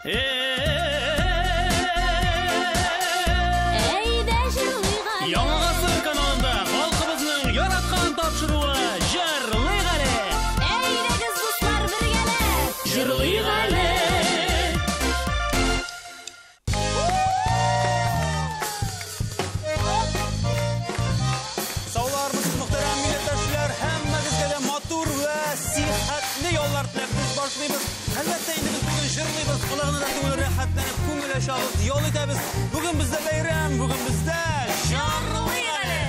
Әйдә җырлыйк әле. Яңа гасыр каналында халкыбызның яраткан тапшыруы җырлыйк әле. Әйдәгез дуслар бергәләп. Җырлыйк әле. Саулармыз мөхтәрәм милләттәшләр, һәммәгезгә дә матур ва сихәтле яллар теләп без башлыйбыз. Әлбәттә инде без бүген җырлыйбыз, кулагына да күңел рәхәтләнеп, күңел ачабыз, ял итәбез. Бүген бездә бәйрәм, бүген бездә Җырлыйк әле.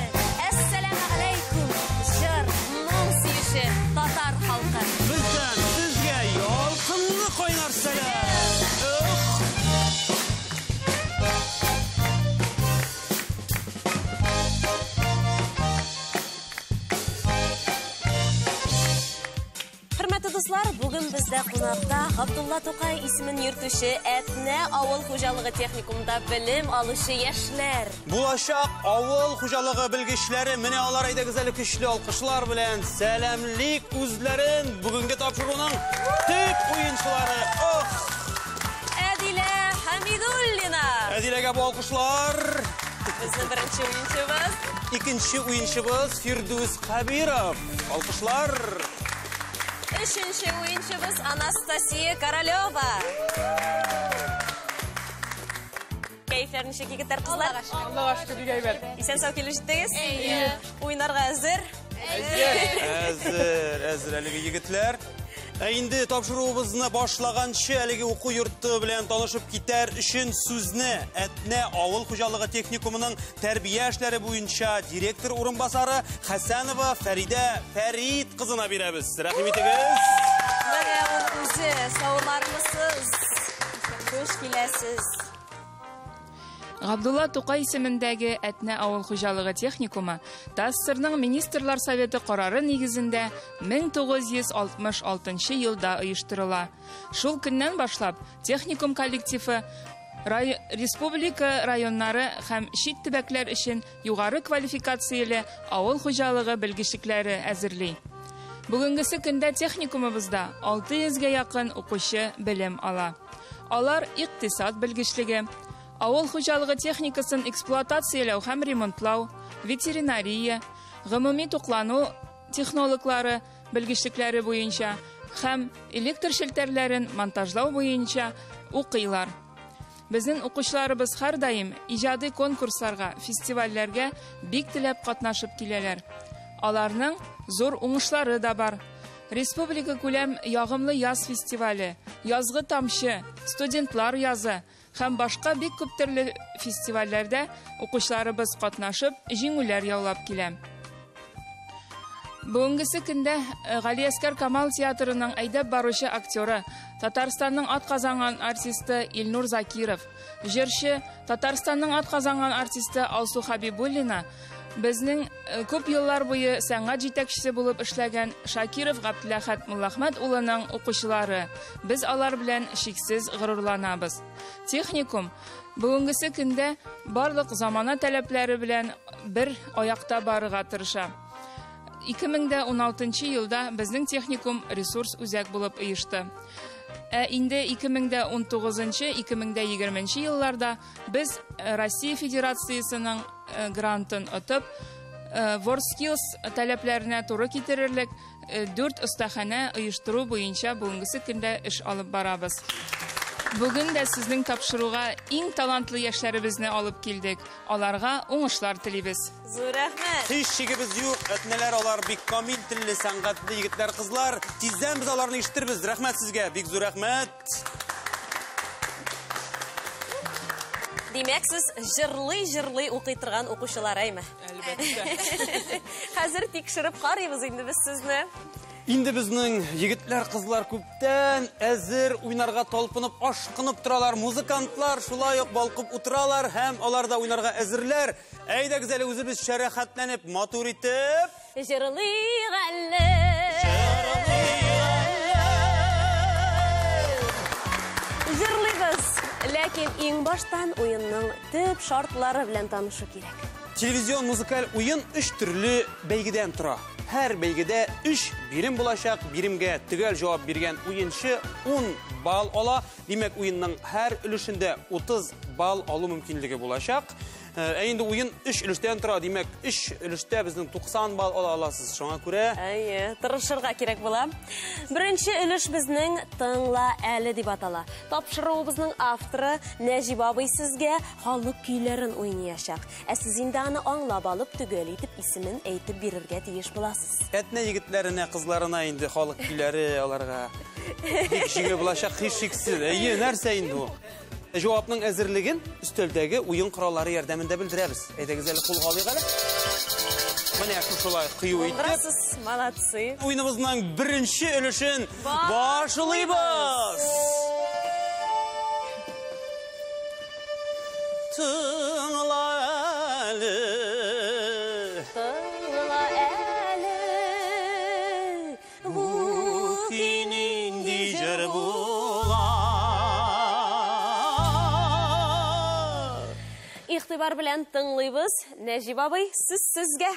Әссәламу алейкум. Җыр, моң сөеше, татар халкы. Бездән сезгә ялкынлы кайнар сәлам. Хөрмәтле дуслар, бүген бездә кунакта Габдулла Тукай исемен йөртүче Әтнә авыл хуҗалыгы техникумында белем алучы яшьләр. Булачак авыл хуҗалыгы белгечләре, менә алар әйдәгез әле көчле алкышлар белән сәламлик үзләрен бүгенге тапшыруның төп уенчылары. Әдилә Хәмидуллина. Әдиләгә бу алкышлар. Безнең беренче уенчыбыз. Икенче уенчыбыз Фирдус Хабиров. Алкышлар. Üçüncü oyuncumuz Anastasiya Koroleva. Keyifler nişek yigitler kızlar? Allah'a şükür gayber. İsen sağ keliştiniz? Oyunlarga hazır? Әзер әлеге егетләр. Инде тапшыруыбызны башлаганчы әлеге уку йорты белән танышып китәр өчен сүзне Әтнә авыл хуҗалыгы техникумының тәрбия эшләре буенча директор урынбасары Хәсәнова Фәридә Фәрид кызына бирәбез. Рәхим итегез. Менә ул үзе, саулармысыз? Хош киләсез. Габдулла Тукай исемендәге Әтнә авыл хуҗалыгы техникумы ТАССРның Министрлар Советы карары нигезендә 1966 елда оештырыла. Шул көннән башлап техникум коллективы республика районнары һәм чит төбәкләр өчен югары квалификацияле авыл хуҗалыгы белгечләре әзерли. Бүгенгесе көндә техникумыбызда 600-гә якын укучы белем ала. Алар икътисад белгечлеге, авыл хуҗалыгы техникасын эксплуатацияләү һәм ремонтлау, ветеринария, гомуми туклану технологлары белгечлекләре буенча һәм электр челтәрләрен монтажлау буенча укыйлар. Безнең укучыларыбыз һәр даим иҗади конкурсларга, фестивальләргә бик теләп катнашып киләләр. Аларның зур уңышлары да бар. Республика күләм ягымлы яз фестивале, язгы тамчы, студентлар язы һәм башка бик күп төрле фестивальләрдә укучыларыбыз катнашып, җиңүләр яулап килә. Бүгенгесе көндә Галиәскәр Камал театрының әйдәп баручы актеры, Татарстанның атказанган артисты Илнур Закиров, җырчы, Татарстанның атказанган артисты Алсу Хабибуллина, безнең күп еллар буе сәнгать җитәкчесе булып эшләгән Шакиров Габдуллахат Муллахмәт улының укучылары. Без алар белән шиксез горурланабыз. Техникум бүгенгесе көндә барлык замана таләпләре белән бер аякта барырга тырыша. 2016 елда безнең техникум ресурс үзәк булып оешты. Инде 2019-2020 елларда без Россия Федерациясының грантын отып, WorldSkills таләпләренә туры китерерлек 4 остаханә оештыру буенча бүгенгесе көндә эш алып барабыз. Бүген дә сезнең тапшыруга иң талантлы яшьләребезне алып килдек. Аларга уңышлар телибез. Зур рәхмәт. Һич шигебез юк. Әтнәләр алар бик камил телле, сәнгатьле егетләр, кызлар. Тиздән без аларны ишеттербез. Рәхмәт сезгә. Бик зур рәхмәт. Димәк, сез җырлый укый торган укучылар әйме? Әлбәттә. Хәзер тикшереп карыйбыз инде без сезне. Инде безнең егетләр, кызлар күптән әзер уйнарга талпынып, ашкынып торалар. Музыкантлар шулай ук балкып утыралар һәм алар да уйнарга әзерләр. Әйдәгез әле үзебез шәрәхәтләнеп, матур итеп Җырлыйк әле. Җырлыйбыз. Ләкин иң баштан уенның төп шартлары белән танышу кирәк. Телевизион музыкаль уен 3 төрле бәйгедән тора. Her belgede 3 birim bulaşak. Birimge tügel cevap bergen oyuncu 10 bal ola. Demek oyunun her ülüşünde 30 bal alу mümkünlüğü bulaşak. Endi oyun 3 ülüşten tura. Demek 3 ülüşte bizden 90 bal ola alasız. Şuna göre. Tırışırga kerek bola. Birinci ülüş bizning Tыңла әлі деп атала. Тапшыруыбызның авторы Нәжип абый sizge халык көйләрен уйнayacak. Siz инде аны аңлап алып түгел итеп исемен әйтеп бирергә тиеш буласыз. Etne yigitlerine, kızlarına indi halk güleri alarga. Bir kişiye bulaşak hiç şiksiz. Nerse indi o. Cevapның әзірлігін üstöldегі oyun kuralları yardımında bildireriz. Güzel kulga alayıq әлі. Mine şolay kıyı ettik. Brasız, malatsı. Oyunumuzdan birinci ülüşün başlayız. Tığla əli. Tığla əli. Bu Kinin dicer buğa. İxtibar bilen tыңлыйбыз. Нәжип абый, siz sizge.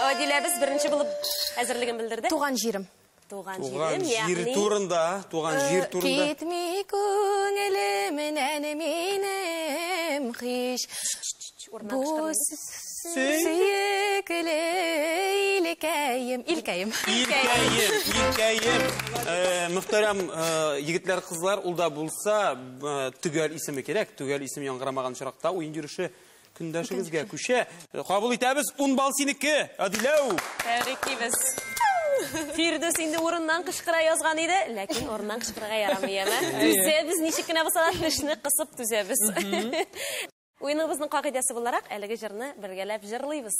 Adile biz birinci bulup hazırlığını bildirdi. Туған жерім. Туған Жер турында, туған жер турында. Кетмей көңілім әнменім қиш. Бұл сүйекілі илкәйім. İlkayım. Muhterem yigitler, kızlar, ulda bulsa tügel ismi gerek. Tügel isim yankıramagan çırakta oyun yürüyüşü kündəşimizge küşe. Kabul etəbiz 10 bal siniki. Adilev. Təbrikliyiz. Firdevs indi orundan qışqıra yazğan idi, lakin orundan qışqırığa yaramayam. Düzəbiz, neçikine basalat nişini qısıb düzəbiz. Oyunumuzun qaqidəsi olarak əligi jırını birgələb jırlıyız.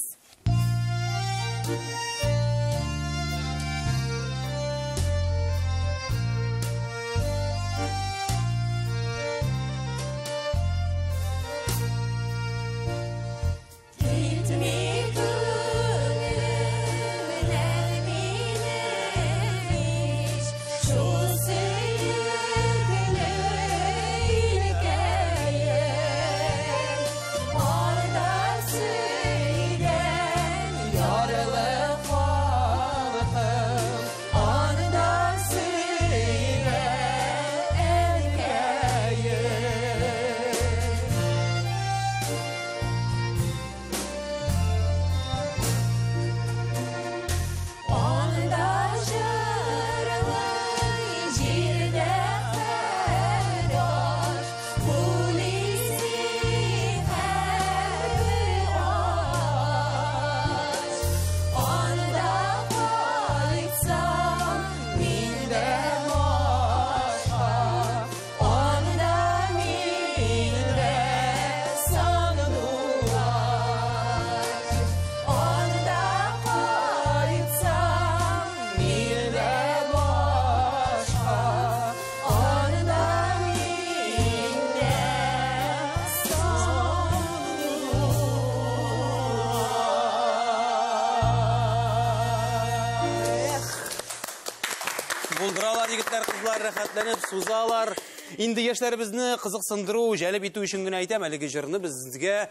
Bulduralar yigitler, kızlar, rahatlanıp suzalar. İndi yaşlarımızı kızıksındırу, jəlib etу үшін генә әйтәм, әлеге җырны безгә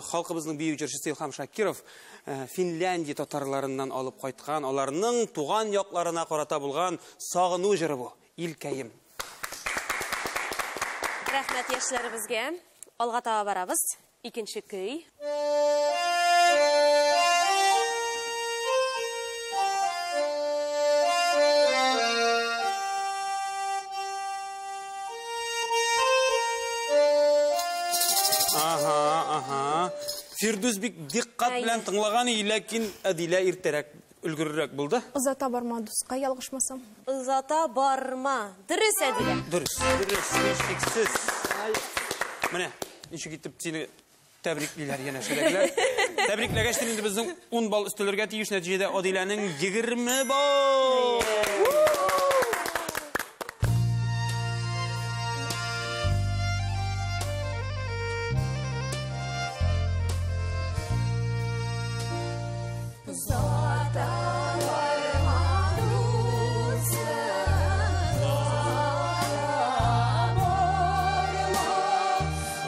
халкыбызның бию җырчысы Илһам Шакиров Финляндия татарларыннан алып кайткан, аларның туган якларына карата булган сагыну җыры бу. Илкәем. Рәхмәт яшьләребезгә. Алга таба барабыз. Икенче көй. Firdevs бик диккат белән тыңлаган, ләкин Адилә иртәрәк өлгеррәк булды. Узата барма дусқа, ялгышмасам. Узата барма. Дөрес, Адилә. Дөрес, шексез. Менә, ничек итеп сине тәбриклиләр янәшәдәкләр. Тәбрикләгәч инде безнең 10 бал өстәлергә тиеш, нәтиҗәдә Адиләнең 20 бал.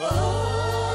Oh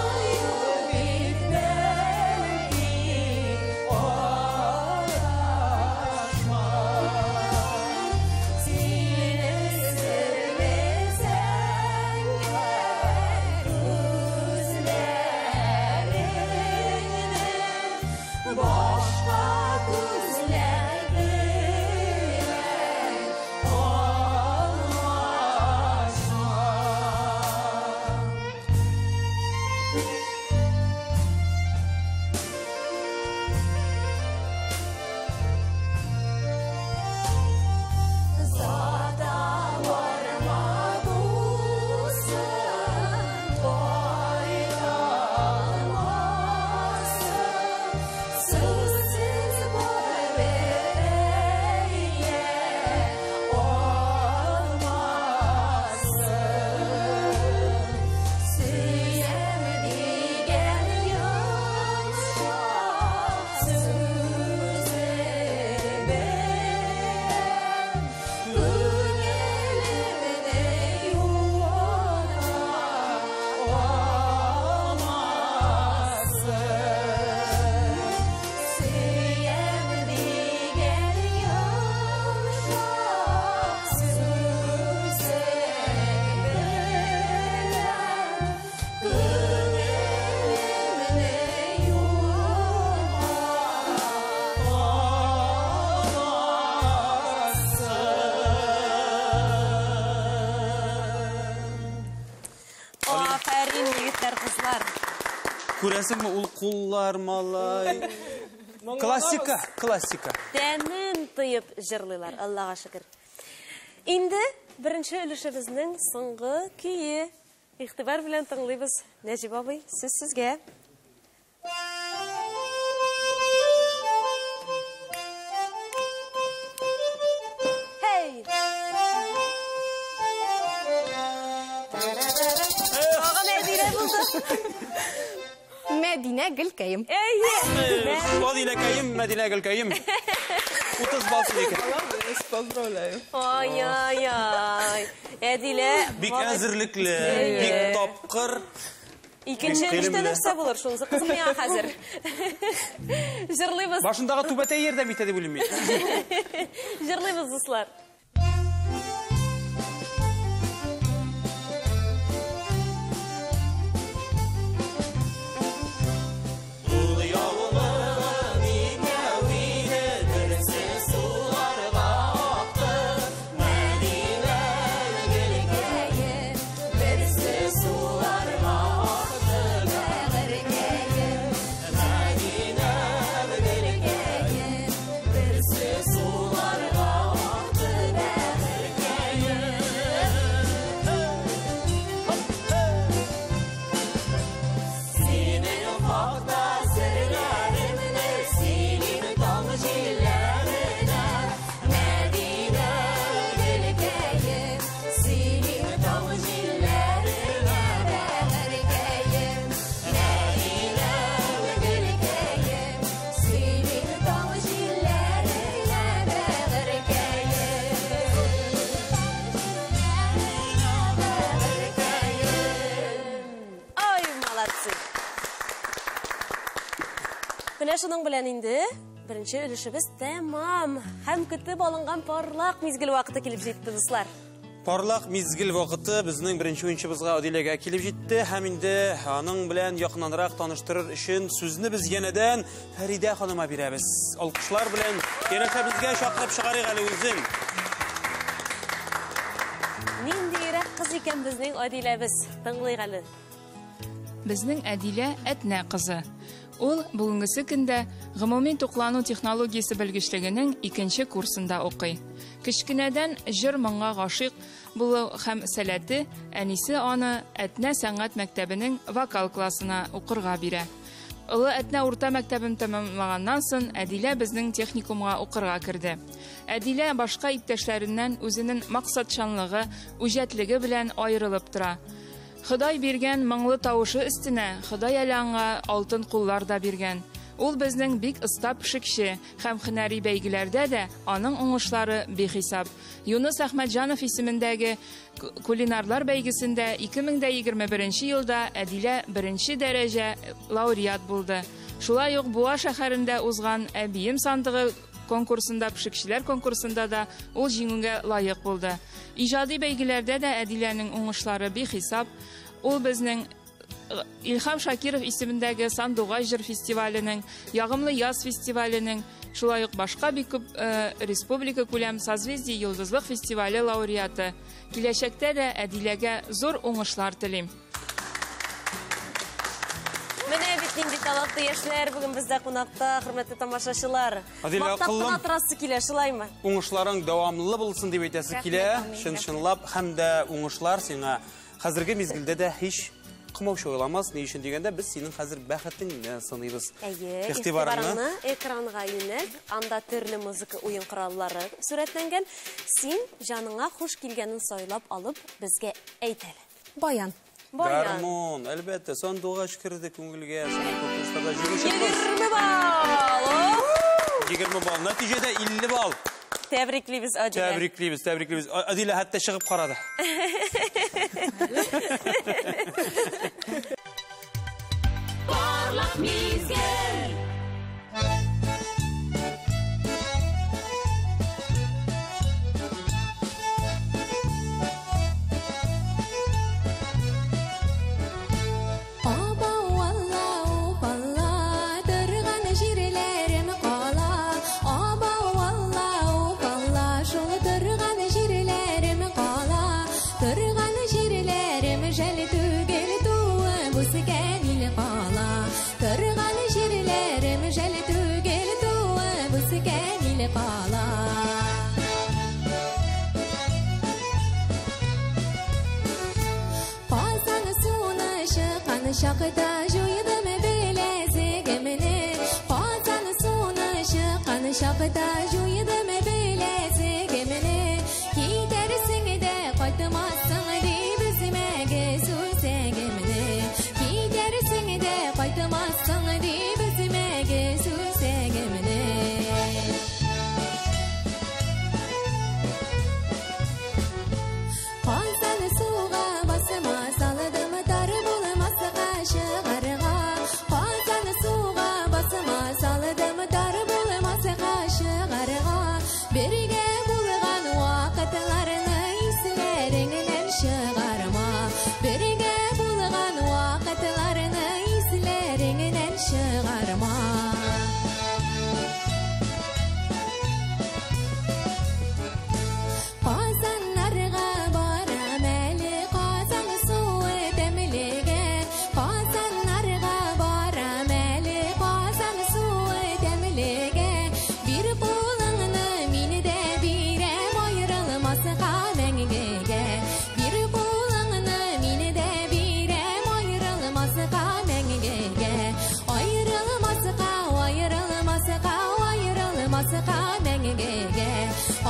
Күрәсеңме ул куллар малай. Классика. Тәмен тыйып җырлыйлар, Аллага шөкер. Инде беренче өлешебезнең соңгы көе. Игътибар белән тыңлыйбыз. Нәҗип абый, сүз сезгә. Hey! Мәдинә Гөлкәем. Мәдинә Гөлкәем. 30 бал сезгә. Поздравляю. Ай. Әдилә. Бик әзерлекле, бик тапкыр. Икенче эштә нәрсә булыр, шунысы кызмыя хәзер. Җырлыйбыз. Башындагы түбәтәй ярдәм итә дип уйлыйм. Җырлыйбыз, дуслар. Менә шуның белән инде беренче өлешебез тәмам. Һәм көтеп алынган парлак мизгел вакыты килеп җитте, дуслар. Парлак мизгел вакыты безнең беренче уенчыбызга Адиләгә килеп җитте. Һәм инде аның белән якыннанрак таныштырыр өчен сүзне без янәдән Фәридә ханыма бирәбез. Алкышлар белән янәшә безгә чакырып чыгарыйк әле үзен. Ниндирәк кыз икән безнең Адиләбез? Тыңлыйк әле. Безнең Әдилә Әтнә кызы. Ул бүгенге көндә гомуми туклану технологиясе белгечлегенең 2нче курсында укый. Кичкенәдән җыр моңга гашыйк булу һәм сәләте әнисе аны Әтнә сәнгать мәктәбенең вокал классына укырга бирә. Улы Әтнә урта мәктәбен тәмамлаганнан соң Әдилә безнең техникумга укырга керде. Әдилә башка иптәшләреннән үзенең максатчанлыгы, үҗәтлеге белән аерылып тора. Ходай биргән моңлы тавышы өстенә Ходай әле аңа алтын куллар да биргән. Ул безнең бик оста пешекче һәм һөнәри бәйгеләрдә дә аның уңышлары бихисап. Юнус Әхмәтҗанов исемендәге кулинарлар бәйгесендә 2021 елда Әдилә 1нче дәрәҗә лауреат булды. Шулай ук Буа шәһәрендә узган Әбием сандыгы конкурсында, пешекчеләр конкурсында да ул җиңүгә лаек булды. Иҗади бәйгеләрдә дә Әдиләнең уңышлары бихисап. Ул безнең Илһам Шакиров исемендәге Сандугай җыр фестиваленең, Ягымлы яз фестиваленең, шулай ук башка бик күп республика күләм Созвездие йолдызлык фестивале лауреаты. Киләчәктә дә Әдиләгә зур уңышлар телим. Менә бит нинди талантлы яшьләр бүген бездә кунакта, хөрмәтле тамашачылар. Мактап торасы килә, шулаймы? Уңышларың дәвамлы булсын дип әйтәсе килә. Чын-чынлап һәм дә уңышлар сиңа хәзерге мизгелдә дә һич кымаучы ойламас. Ни өчен дигәндә без синең хәзер бәхетеңне сынайбыз. Игътибарыңны экранга юнәл, анда төрле музыка уен кораллары сурәтләнгән. Син җаныңа хуш килгәнен сайлап алып безгә әйт әле. Баян. Гармон, әлбәттә, Сандугач керде күңелгә. 20 бал! 20 бал. Нәтиҗәдә 50 бал. Тәбриклибез, Адилә. Тәбриклибез. Адилә хәтта чыгып карады. Парлак мизгел. şaqda juydim bilezigimni qozon suvni shiqqan şaqda juydim bilezigimni kiydarsingda qaytmassan deb izmaga so'zagimni kiydarsingda qaytmassan deb izmaga so'zagimni qozon suvga basma saldim dar bo'lmas qashg'arga qozon suvga basma saldim dar bo'lmas qashg'arga birga bo'lgan vaqtlarni eslaringdan chiqarma birga bo'lgan vaqtlarni eslaringdan chiqarma qozonlarga boramali qozon suvi damliga qozonlarga boramali qozon suvi damliga bir qo'lingni menida beram ayrilmas qamangiga bir qo'lingni menida beram ayrilmas qamangiga ayrilmas ayrilmas ayrilmas qamangiga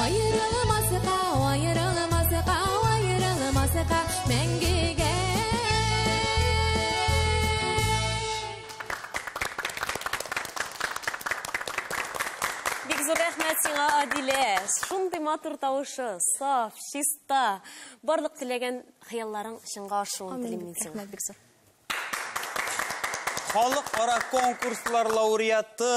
ayrilmas ayrilmas ayrilmas qamangiga Бик зур рәхмәт сиңа, Адилә. Шундый матур тавышы, саф, чиста. Барлык теләгән хыялларың чынга ашуын телим мин сиңа. Рәхмәт бик зур. Халыкара конкурслар лауреаты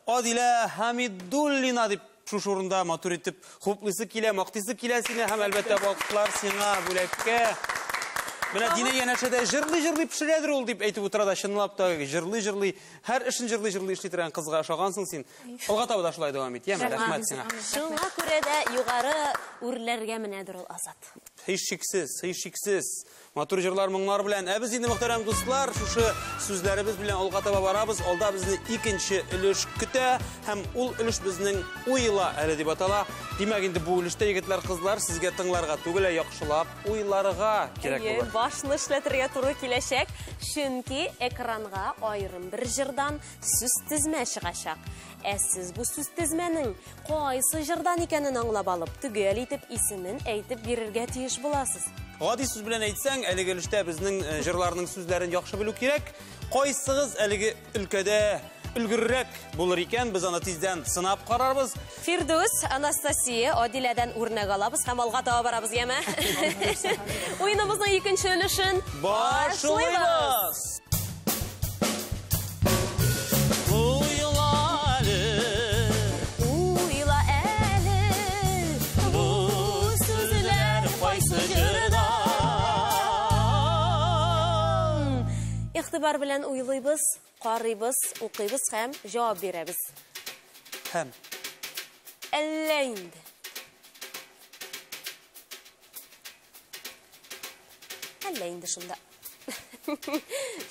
Адилә Хамидуллина дип шушы урында матур итеп хуплысы килә, мактысы килә сине һәм әлбәттә балкышлар сиңа бүләккә. Менә Динә янәшәдә җырлый пешерәдер ул дип әйтеп утыра да чынлап та җырлый, һәр эшен җырлый эшли торган кызга ошагансың син. Алга таба да шулай дәвам ит. Яме, рәхмәт сиңа. Шуңа күрә дә югары үрләргә менәдер ул Азат. Һичшиксез. Матур җырлар моңнар белән. Без инде мөхтәрәм дуслар, шушы сүзләребез белән алга таба барабыз. Алда безне икенче өлеш көтә һәм ул өлеш безнең уйла әле дип атала. Димәк инде бу өлештә егетләр, кызлар сезгә тыңларга түгел, яхшылап уйларга кирәк булыр. Башны эшләтергә туры киләчәк, чөнки экранга аерым бер җырдан сүз тезмә чыгачак. Сез бу сүз тезмәнең кайсы җырдан икәнен аңлап алып, түгел итеп исемен әйтеп бирергә тиеш буласыз. Гади сүз белән әйтсәң, әлеге өлештә безнең җырларның сүзләрен яхшы белү кирәк. Кайсыгыз әлеге өлкәдә өлгеррәк булыр икән, без аны тиздән сынап карарбыз. Фирдус, Анастасия, Адиләдән үрнәк алабыз һәм алга таба барабыз, яме. Уеныбызның икенче өлешен башлыйбыз. Уйла әле, бу сүзләр кайсы җырдан? Игътибар белән уйлыйбыз, карыйбыз, укыйбыз һәм җавап бирәбез. Һәм Әллә инде. Әллә инде шунда.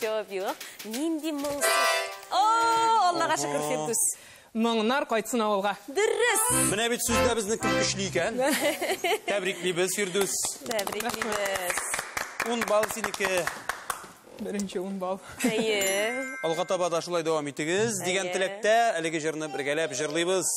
Җавап юк. Нинди моңсыз. Аллага шөкер, Фирдус. Моңнар кайтсын авылга. Дөрес. менә бит сүздә безнең кем көчле икән. Тәбриклибез, Фирдус. Тәбриклибез. 10 балл синеке. Беренче 10 балл. Әйе. Алга таба да шулай дәвам итегез дигән теләктә әлеге җырны бергәләп җырлыйбыз.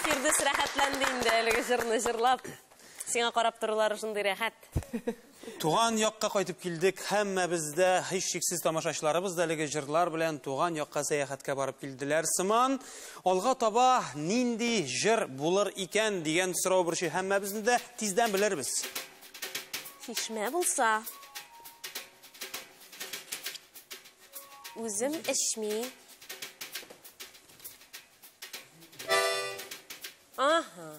Firdus rәхәтләнде инде әлеге җырны җырлап. Сиңа карап торулар шундый рәхәт. Туган якка кайтып килдек. Һәммәбез дә һичшиксез тамашачыларыбыз да әлеге җырлар белән туган якка сәяхәткә барып килделәр. Сыман, алга таба нинди җыр булыр икән дигән сорау борчый. Һәммәбезне дә тиздән белербез. Чишмә булса, үзем эчми. Aha.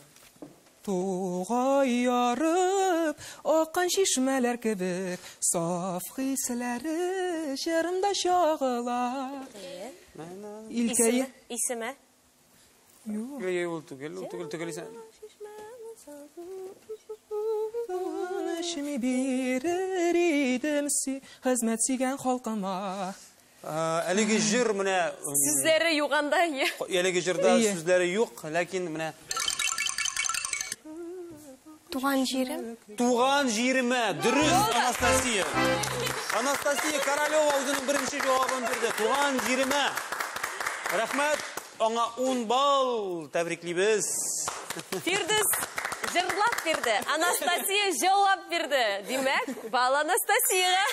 Тугай ярып, аккан шишмәләр кебек, саф хисләре җырымда чагыла. Илкәй. Исеме? Ул түгел исән. Шими бирер идем хезмәт сөйгән халкыма. Әлеге җыр менә Сүзләре юганда. әлеге җырда сүзләре юк, ләкин менә Туган җирем. Туган җиремә, дөрес, Анастасия. Анастасия Королева үзенең беренче җавабын бирде. Туган җиремә. Рәхмәт, аңа 10 балл тәбриклибез. Фирдус җырлап бирде. Анастасия җавап бирде. Димәк, бал Анастасияга.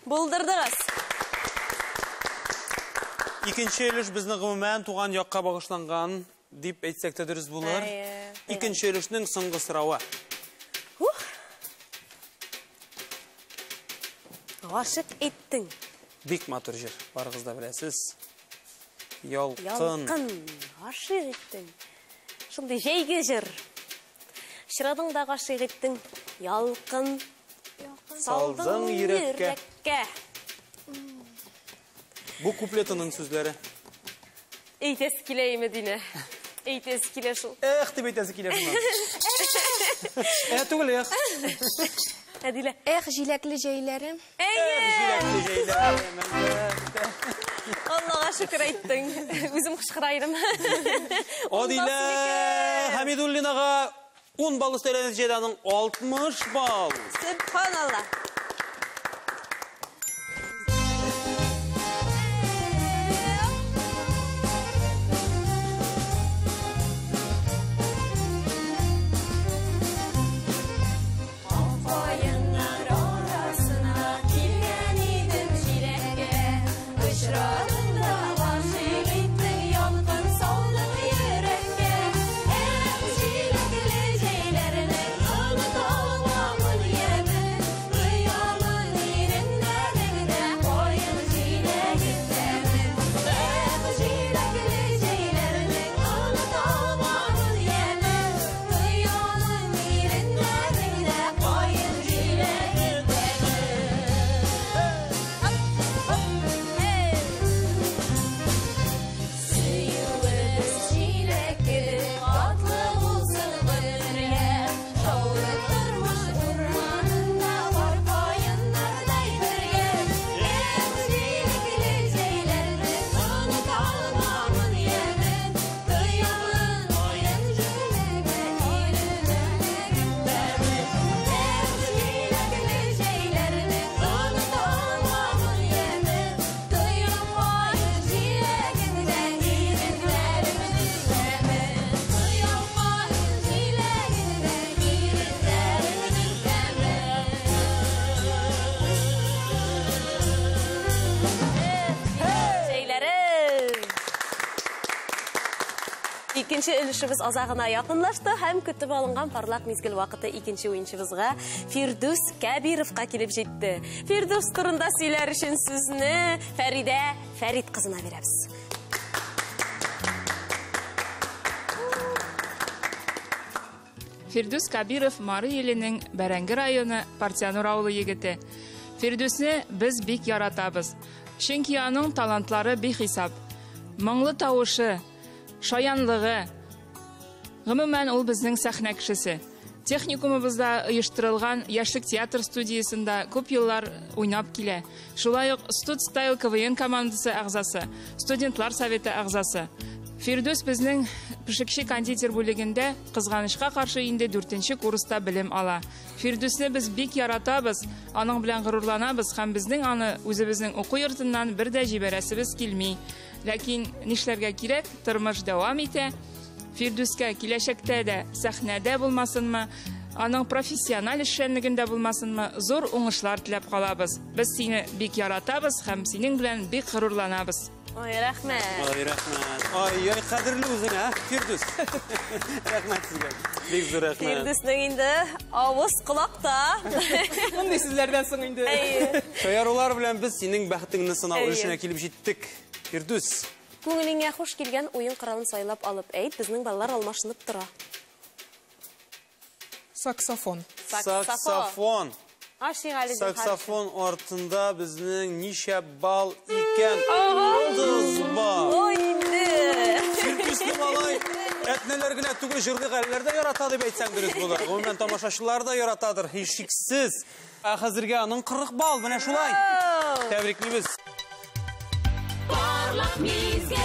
Булдырдыгыз. Икенче өлеш безнең гомумән туган якка багышланган дип әйтсәк тә дөрес булыр. Икенче өлешнең соңгы соравы. Гашык иттең. Бик матур җыр. Барыгыз да беләсез. Ялкын. Ялкын. Гашык иттең. Шундый җәйге җыр. Шырадың да гашык иттең. Ялкын. Салдың йөрәккә. Бу куплетының сүзләре. Әйтәсе килә Мәдинә. Әйтәсе килә шул. Эх, дип әйтәсе килә шуңа. Түгел, эх. Әдилә. Эх, җиләкле җәйләрем. Җиләкле җәйләрем. Аллага шөкер әйттең. Үзем кычкырайым. Адилә Хәмидуллинага 10 балл өстәләнә җәданың 60 балл. Субханалла. Җиләкле җәйләренең аны талмамын яме. İkinci өлішіміз азағына якынлашты һәм күтіп алынған парлақ мезгіл вақыты икенче ойыншыбызға Фирдус Кәбировқа келіп жетті. Фирдус турында сөйләр үшін сүзні Фәридә Фәрид қызына береміз. Фирдус Кәбиров Мары елінің Бәрәңгі районы Партиянур ауылы егеті. Фирдусны біз бик яратабыз. Чөнки аның талантлары бихисап. Моңлы тавышы, шаянлыгы. Гомумән ул безнең сәхнә кешесе. Техникумыбызда оештырылган яшьлек театр студиясында күп еллар уйнап килә. Шулай ук Студ Стайл КВН командасы әгъзасы, студентлар советы әгъзасы. Фирдус безнең пешекче кондитер бүлегендә кызганычка каршы инде 4нче курста белем ала. Фирдусны без бик яратабыз, аның белән горурланабыз һәм безнең аны үзебезнең уку йортыннан бер дә җибәрәсебез килми. Ләкин нишләргә кирәк, тормыш дәвам итә. Фирдуска киләчәктә дә сәхнәдә булмасынмы, аның профессиональ эшчәнлегендә булмасынмы, зур уңышлар теләп калабыз. Без сине бик яратабыз һәм синең белән бик горурланабыз. Ой, рәхмәт. Ой, рәхмәт. Ой, кадерле үзең, Фирдус. Рәхмәт сезгә. Бик зур рәхмәт. Фирдусның инде авыз колакта. Мондый сүзләрдән соң инде. Шаярулар белән без синең бәхетеңне сынау өлешенә килеп җиттек. Фирдус. Күңелеңә хуш килгән уен коралын сайлап алып әйт, безнең балалар алмашынып тора. Саксофон. Саксофон. Саксофон артында безнең ничә бал икән? 30 бал. Ой, инде. Фирдусны малай әтнәләр генә түгел, җырлы галләрдә ярата дип әйтсәң дөрес булыр. Гомумән тамашачылар да яратадыр, һичшиксез. Хәзергә аның 40 бал, менә шулай. Тәбриклибез. Парлак мизгел.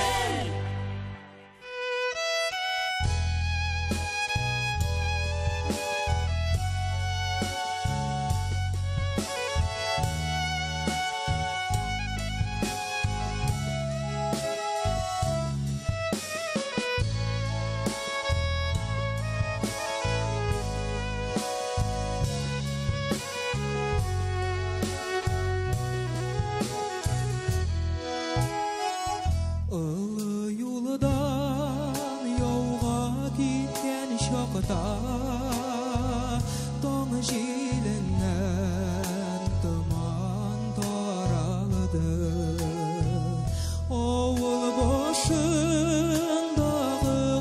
Таң җиленнән томан таралды. Авыл башындагы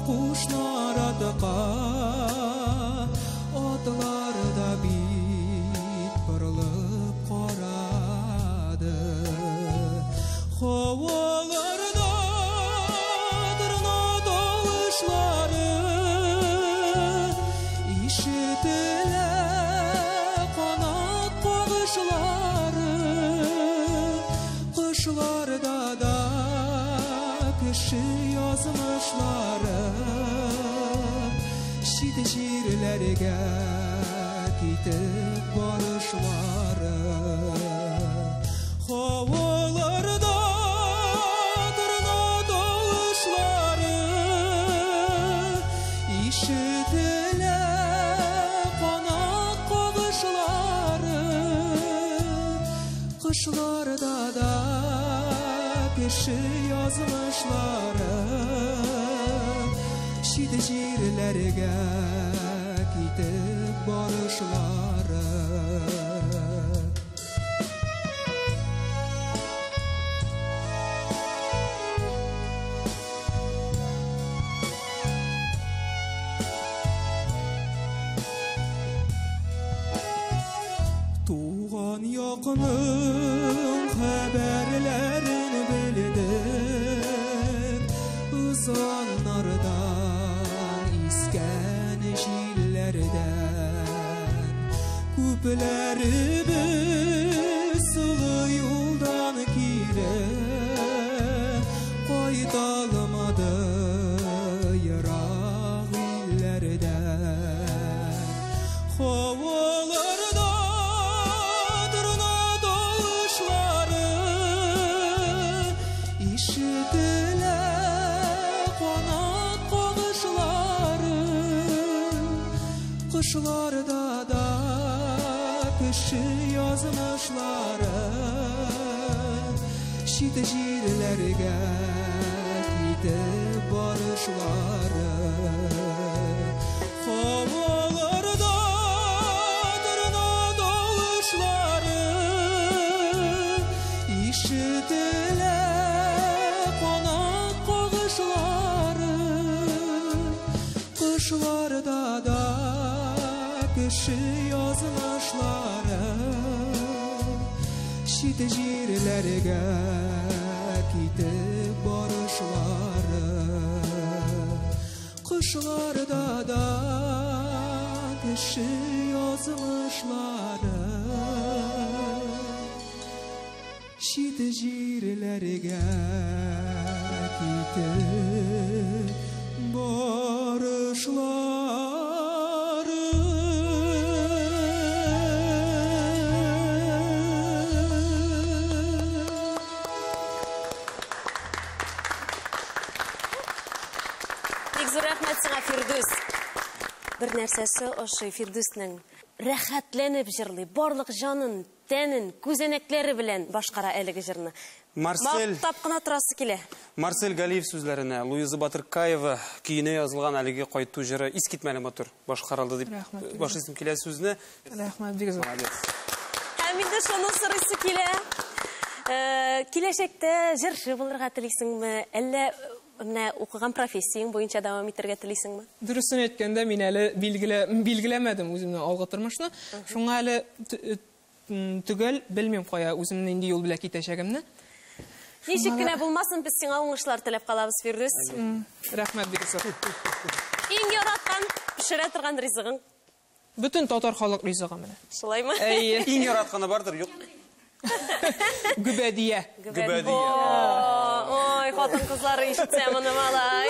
кушнар атка атлар да бит борылып карады. Һаваларда тырна тавышлары ишетелә канат кагышлары, кышларда да кеше язмышлары, чит җирләргә китеп барышлары. Һаваларда тырна тавышлары ишетелә кышларда да кеше язмышлары, чит җирләргә китеп барышлары. Туган якының хәбәрләрен белдек, ызаннардан искән җилләрдән. Күпләребез сылы юлдан кире кайталмады ерак илләрдән. Һаваларда ишетелә канат кагышлары, кышларда да кеше язмышлары, чит җирләргә китеп barışları havalarda dırna doğuşları işitile konak koğuşları kışlarda da kışı yazmışları şit jirlerge kitip barışları kışlarda da kışı yazmışları şit jirlerge kitip barışları Рәхмәт сиңа, Фирдус. Бер нәрсәсе ошый Фирдусның рәхәтләнеп җырлый, барлык җанын, тәнен, күзәнәкләре белән башкара әлеге җырны. Мактап кына торасы килә. Марсель Галиев сүзләренә Луиза Батыркаева көенә язылган әлеге кайту җыры искитмәле матур башкарылды дип башлыйсым килә сүзне. Рәхмәт, бик зур. Һәм инде шуны сорыйсы килә. Киләчәктә җырчы булырга телисеңме, әллә менә укыган профессияң буенча дәвам итәргә телисеңме? Дөресен әйткәндә, мин әле билгеләмәдем үземнең алгы тормышны. Шуңа әле түгел, белмим кая үземнең инде юл белән китәчәгемне. Ничек кенә булмасын, без сиңа уңышлар теләп калабыз, Фирдус. Рәхмәт, бик зур. Иң яраткан пешерә торган ризыгың? Бөтен татар халык ризыгы менә. Шулаймы? Иң яратканы бардыр, юк? Гүбәдия. Ой, хатын кызлары ишетсә моны, малай.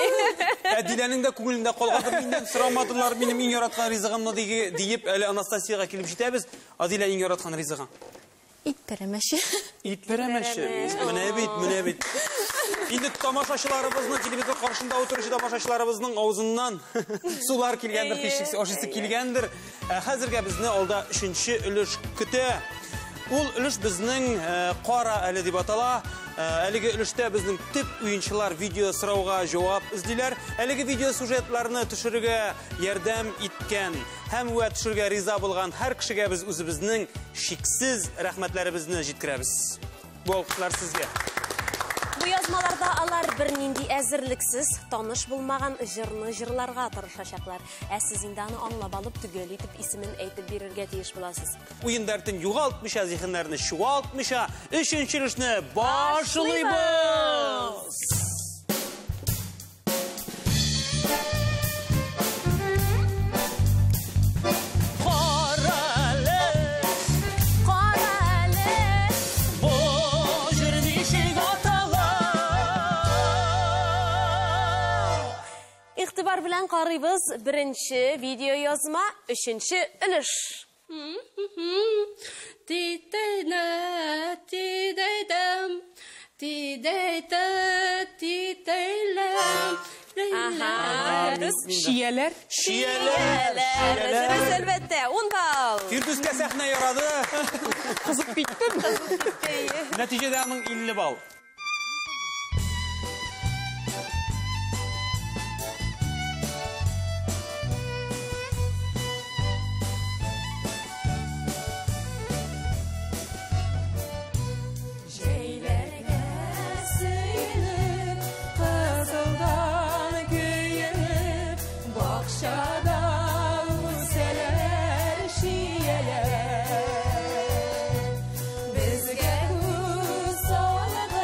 Әдиләнең дә күңелендә калгандыр, миннән сорамадылар минем иң яраткан ризыгымны диеп, әле Анастасияга килеп җитәбез. Адилә иң яраткан ризыгың? Ит пәрәмәше. Ит пәрәмәше. Менә бит. Инде тамашачыларыбызны, телевизор каршында утыручы тамашачыларыбызның авызыннан сулар килгәндер, һичшиксез ашысы килгәндер. Хәзергә безне алда 3нче өлеш көтә. Ул өлеш безнең кара әле дип атала. Әлеге өлештә безнең төп уенчылар видео сорауга җавап эзлиләр. Әлеге видео сюжетларны төшерергә ярдәм иткән һәм вә төшерергә риза булган һәр кешегә без үзебезнең шиксез рәхмәтләребезне җиткерәбез. Бу алкышлар сезгә. Бу язмаларда алар бер нинди әзерлексез, таныш булмаган җырны җырларга тырышачаклар. Ә сез инде аны аңлап алып, төгәл итеп исемен әйтеп бирергә тиеш буласыз. Уеннарны югалтмыйча, зиһеннәрне чуалтмыйча, 3нче өлешне башлыйбыз. Игътибар белән карыйбыз. Беренче видео язма, 3нче өлеш. Шияләр. Әлбәттә, 10 балл. Фирдуска сәхнә ярады. Кызып киттем. Нәтиҗәдә аның 50 балл. Bizga ko'z soladi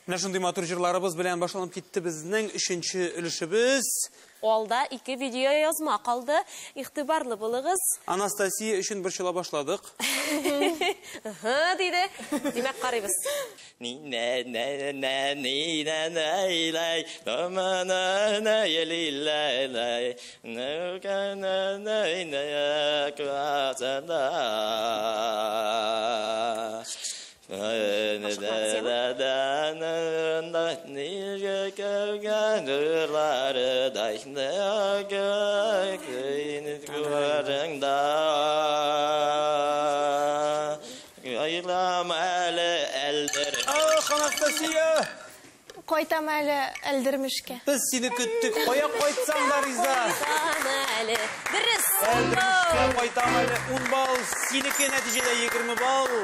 Менә шундый матур җырларыбыз белән башланып китте безнең 3нче өлешебез. Алда 2 видео язма калды. Игътибарлы булыгыз. Анастасия өчен бер чыла башладык. Диде. Димәк карыйбыз. Анастасия! Кайтам әле әлдермешкә. Biz seni көттük. Кая кайтсаң да риза. Әле. Дөрес. Әлдермешкә кайтам әле 10 балл. Синеке нәтиҗәдә 20 балл.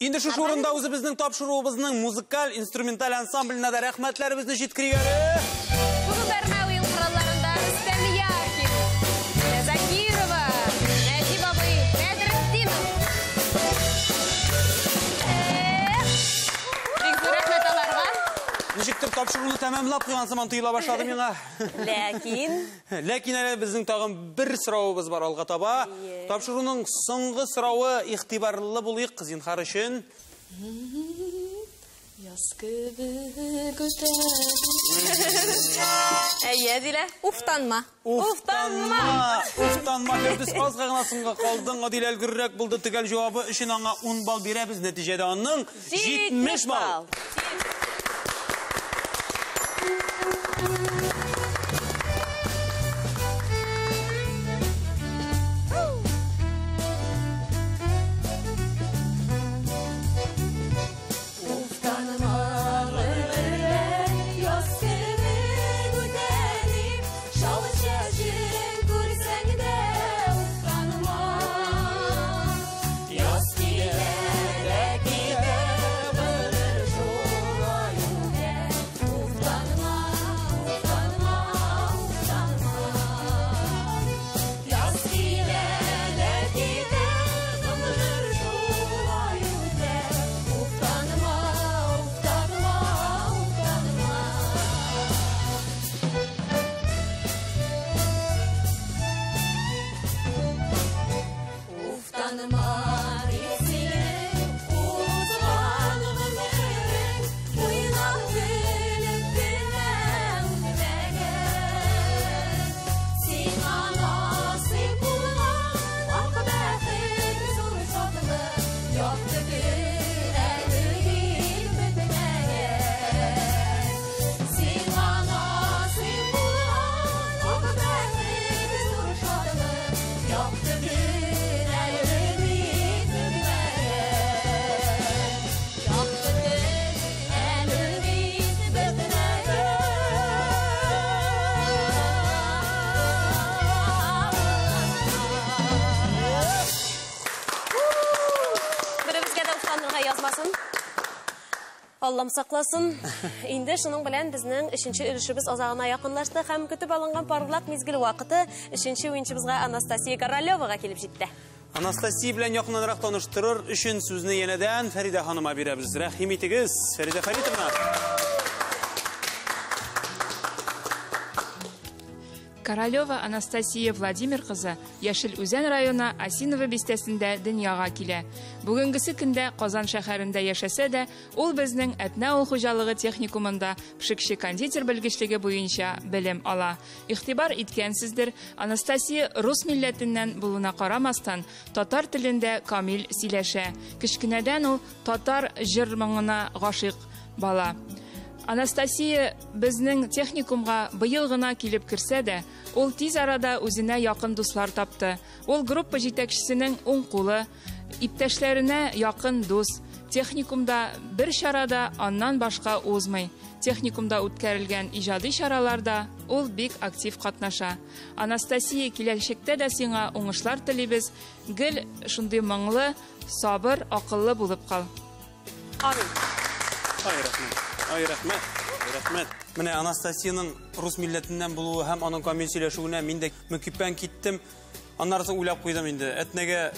Инде шу урында үзебезнең тапшыруыбызның музыкаль, инструменталь ансамбленә дә рәхмәтләребезне җиткерик әле. Бүген Бәрмәвил коралларында Рөстәм Яркин, Закирова, Нәҗип абый, Бәдретдинов. Бик зур рәхмәт аларга. Ничектер тапшыруны тәмамлап куйган сыман тоела башлады миңа. Ләкин әле безнең тагын бер соравыбыз бар алга таба. Тапшыруның соңгы соравы игътибарлы булыйк зинһар өчен. Әйе, Дилә. Уфтанма. Уфтанма. Уфтанма. Без аз гына соңга калдың. Адил өлгеррәк булды. Төгәл җавабы өчен аңа 10 балл бирәбез. Нәтиҗәдә аның 70 балл. Аллам сакласын. Инде шуның белән безнең 3нче өлешебез азагына якынлашты һәм көтеп алынган парлак мизгел вакыты 3нче уенчыбызга Анастасия Королевага килеп җитте. Анастасия белән якыннанрак таныштырыр өчен сүзне янәдән Фәридә ханыма бирәбез. Рәхим итегез, Фәридә Фәритовна. Королева Анастасия Владимир кызы Яшел Үзән районы Осиново бистәсендә дөньяга килә. Бүгенгесе көндә Казан шәһәрендә яшәсә дә, ул безнең Әтнә авыл хуҗалыгы техникумында пешекче-кондитер белгечлеге буенча белем ала. Игътибар иткәнсездер, Анастасия рус милләтеннән булуына карамастан, татар телендә камил сөйләшә. Кечкенәдән ул татар җыр моңына гашыйк бала. Анастасия безнең техникумга быел гына килеп керсә дә, ул тиз арада үзенә якын дуслар тапты. Ул группа җитәкчесенең уң кулы, иптәшләренә якын дус. Техникумда бер чарада аннан башка узмый. Техникумда үткәрелгән иҗади чараларда ул бик актив катнаша. Анастасия, киләчәктә дә сиңа уңышлар телибез. Гел шундый моңлы, сабыр, акыллы булып кал. Амин. Ай, рәхмәт. Менә Анастасияның рус милләтеннән булуы һәм аның камил сөйләшүенә мин дә мөкиппән киттем. Аннары уйлап куйдым инде. Әтнәгә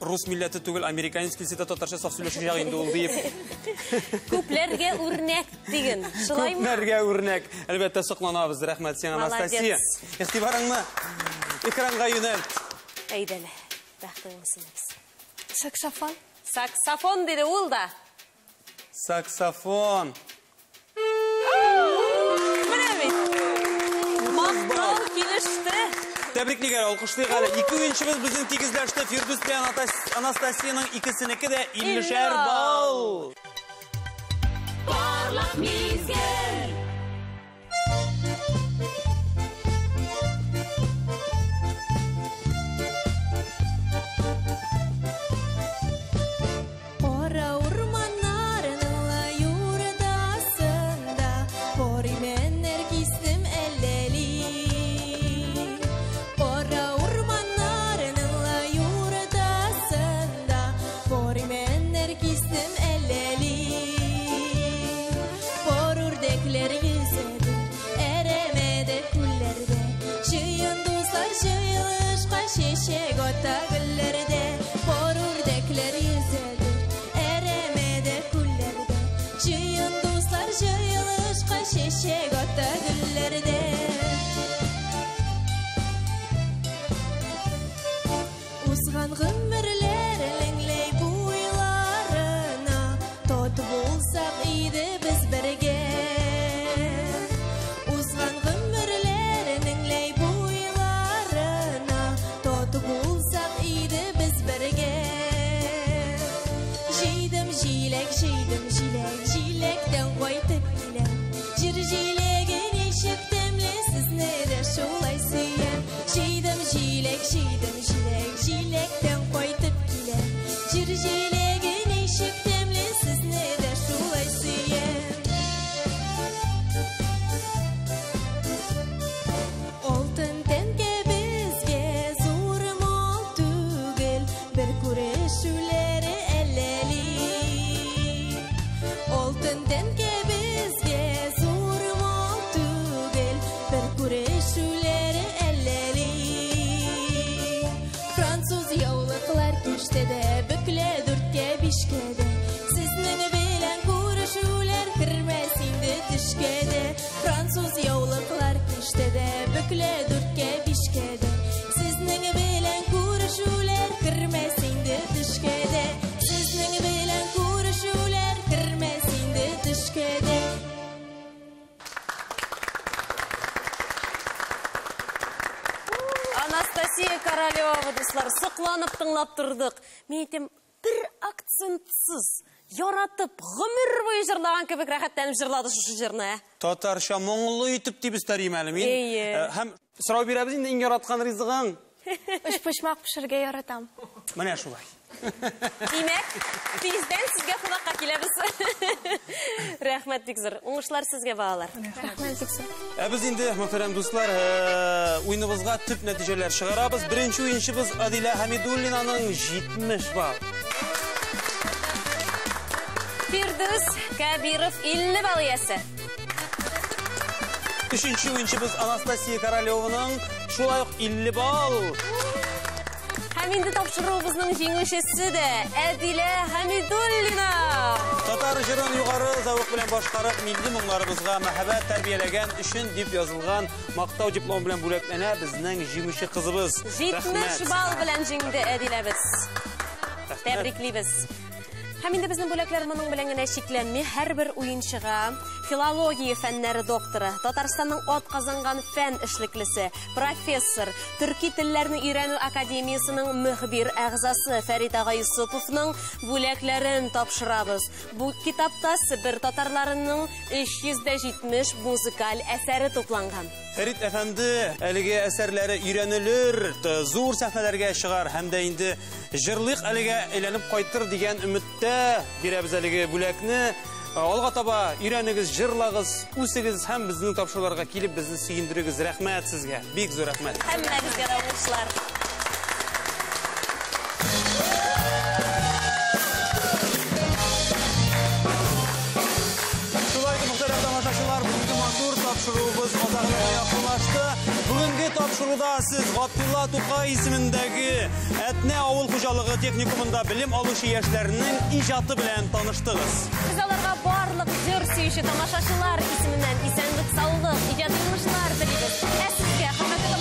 рус милләте түгел, американец килсә дә татарча саф сөйләшәчәк инде ул дип. Күпләргә үрнәк диген. Шулаймы? Күпләргә үрнәк. Әлбәттә сокланабыз. Рәхмәт сиңа, Анастасия. Игътибарыңны экранга юнәлт. Әйдәле. Бәхтеңез. Саксофон. Саксофон диде ул да. Саксофон. Менә бит. Мактау килеште. Тәбрикләр, алкышлыйк әле. Ике уенчыбыз безнең тигезләште. Фирдус белән Анастасияның икесенеке дә 50 балл. Парлак мизгел. Анастасия Королева, дуслар, сокланып тыңлап тордык. Мен әйтем, бер акцентсыз, яратып, гомер буе җырлаган кебек рәхәтләнеп җырлады шушы җырны. Татарча моңлы итеп дип истәрим әле мин. Һәм сорау бирәбез инде иң яраткан ризыгың. Үч почмак пешергә яратам. Менә шулай. Димәк, тиздән сезгә кунакка киләбез. Рәхмәт бик зур. Уңышлар сезгә балалар. Рәхмәт бик зур. Без инде, мөхтәрәм дуслар, уеныбызга төп нәтиҗәләр чыгарабыз. Беренче уенчыбыз Адилә Хәмидуллинаның 70 балл. Firdus Кәбиров 50 бал иясе. Üçüncü oyunçumuz Anastasiya Korolyovanың шулай ук 50 бал. Һәм инде тапшыруыбызның җиңүчесе дә Әдилә Хәмидуллина. Татар җырын югары зәвык белән башкарып, милли моңларыбызга мәхәббәт тәрбияләгән өчен дип язылган мактау диплом белән бүләкләнә безнең җиңүче кызыбыз. 70 бал белән җиңде Әдиләбез. Тәбриклибез. Һәм инде безнең бүләкләр моның белән генә шикләнми, һәрбер уенчыга филология фәннәре докторы, Татарстанның атказанган фән эшлеклесе, профессор, төрки телләрне өйрәнү академиясының мөхбир әгъзасы Фәрит ага Юсуповның бүләкләрен тапшырабыз. Бу китапта Себер татарларының 370 музыкаль әсәре тупланган. Фәрит әфәнде әлеге әсәрләре өйрәнелер, зур сәхнәләргә чыгар һәм дә инде җырлык әлегә әйләнеп кайтыр дигән өметтә бирәбез әлеге бүләкне. Алга таба өйрәнегез, җырлагыз, үсегез һәм безнең тапшыруларга килеп безне сөендерегез. Рәхмәт сезгә. Бик зур рәхмәт. Һәммәгезгә дә уңышлар. Тапшыруыбыз азагына якынлашты. Бүгенге тапшыруда сез Габдулла Тукай исемендәге Әтнә авыл хуҗалыгы техникумында белем алучы яшьләрнең иҗаты белән таныштыгыз. Без аларга барлык җыр сөюче тамашачылар исеменнән исәнлек, саулык, иҗади уңышлар телибез. Сезгә, хөрмәтле